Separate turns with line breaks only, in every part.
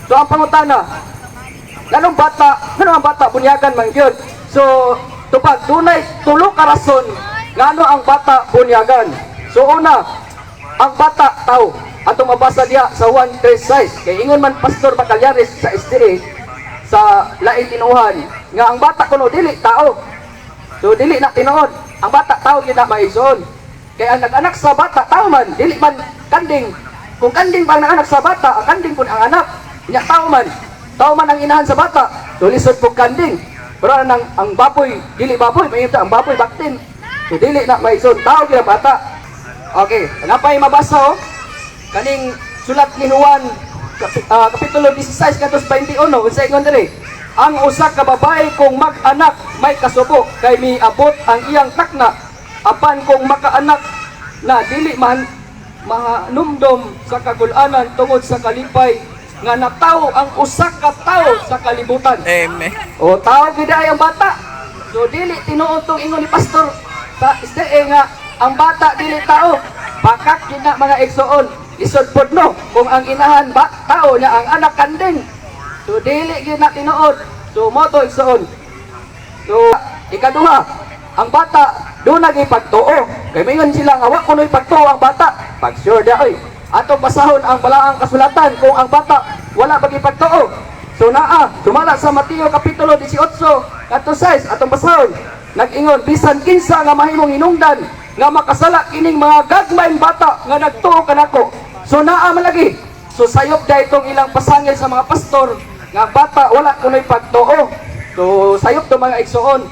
So ang pangutana, ganong ang bata bunyagan man gyud. So tupag dunay tulo ka rason ngano ang bata bunyagan. So una, ang bata tao. Atong mabasa diha sa 1:36 kay ingon man Pastor Bacalyares sa STA sa lain tinuhan nga ang bata kuno dili tao. So dili na tinuod. Ang bata tao gyud na maison. Kay ang nag-anak sa bata tao man, dili man kanding. Kung kanding bang nag-anak sa bata, ang kanding pud ang anak. Nya tao man. Tao man ang inahan sa bata. So lisod pud kanding. Pero ang baboy, dili baboy, mayinta ang baboy baktin. So dili na maison tao gyud ang bata. Okay, napay mabasa kaning sulat ni Juan kapitulo 16 katos 21 unsay ingon diri, ang usa ka babae kung mag-anak may kasubo kay miabot ang iyang takna apan kung makaanak na dili man mahanumdom sa kagul-anan tungod sa kalipay nga natawo ang usa ka tawo sa kalibutan.
Amen.
O tao gid ay ang bata. So dili tinuod tong ingon ni pastor sa SDA nga ang bata dili tao. Bakak gid na mga igsoon. Isod pod no kung ang inahan ba tao niya ang anak kanding. So dili gyud na tinuod. So mo to igsoon. So ikaduha, ang bata do nagay pagtuo. Kay mayon sila nga wa kunoy pagtuo ang bata. Pag sure da oy. Atong basahon ang balaang kasulatan kung ang bata wala bagi pagtuo. So naa sumala sa Mateo kapitulo 18 kato 6 atong basahon. Nag-ingon bisan kinsa nga mahimong hinungdan nga makasala kining mga gagmayng bata nga nagtuo kanako. So naa man lagi. So sayop da itong ilang pasangil sa mga pastor nga bata wala kunoy pagtuo. So sayop to mga igsoon.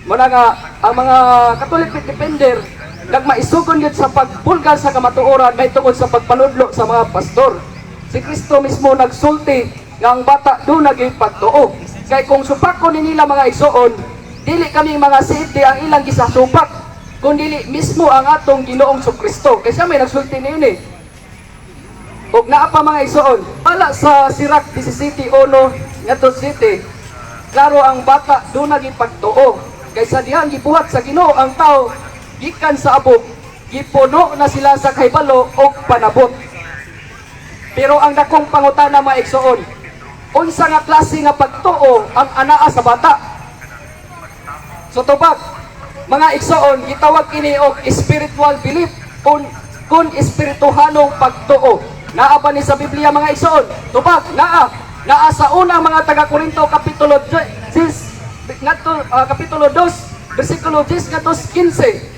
Muna nga ang mga Catholic defender nagmaisugon gyud sa pagbulgar sa kamatuoran may tungod sa pagpanudlo sa mga pastor. Si Kristo mismo nagsulti nga ang bata do naging pagtuo. Kay kung supakon ni nila mga igsoon, dili kami mga siiti ang ilang gisasupak, kundi mismo ang atong Ginoong Kristo. Kay siya may nagsulti niini. Ug naa pa mga igsoon, wala sa Sirach 17:1 ngadto 7. Klaro ang bata do naging pagtuo. Kay sa dihang gibuhat sa Ginoo ang tao gikan sa abog, gipuno na sila sa kahibalo o panabot. Pero ang dakong pangutana mga igsoon, unsa nga klase nga pagtuo ang anaa sa bata? So tubag, mga igsoon, gitawag kini og spiritual belief kun espirituhanong pagtuo. Naa ba ni sa Biblia mga igsoon? Tubag, naa sa unang mga taga-Korinto kapitulo 10 ngadto kapitulo 2 bersikulo 10 ngadto 15.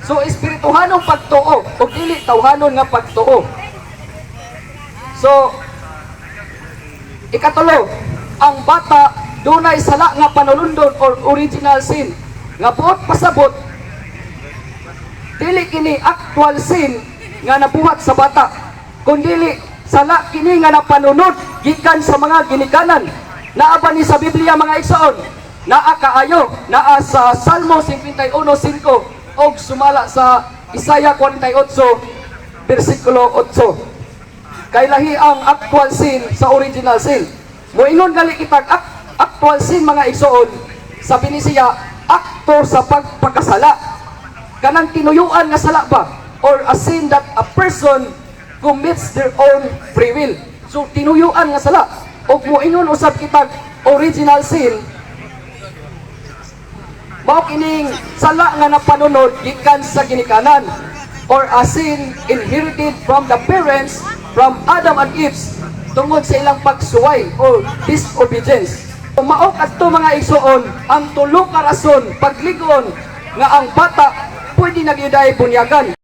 So espirituhanong pagtuo o dili tawhanon nga pagtuo. So ikatulo, ang bata dunay sala nga panulundon or original sin nga buot pasabot dili kini actual sin nga nabuhat sa bata, kundi sala kini nga napanunod gikan sa mga ginikanan. Naa ba ni sa Biblia mga igsoon? Naa kaayo, naa sa Salmo 51:5 og sumala sa Isaiah 48 bersikulo 8. Kay lahi ang actual sin sa original sin. Moingon gali kitag actual sin mga igsoon, sabi ni siya akto sa pagpakasala. Kanang tinuyuan nga sala ba or a sin that a person commits their own free will. So tinuyuan nga sala. Og moingon usab kitag original sin, mao kining sala nga napanunod gikan sa ginikanan or a sin inherited from the parents from Adam and Eve tungod sa ilang pagsuway or disobedience. Mao kadto mga igsoon ang tulo ka rason pagligon nga ang bata pwede na gyud bunyagan.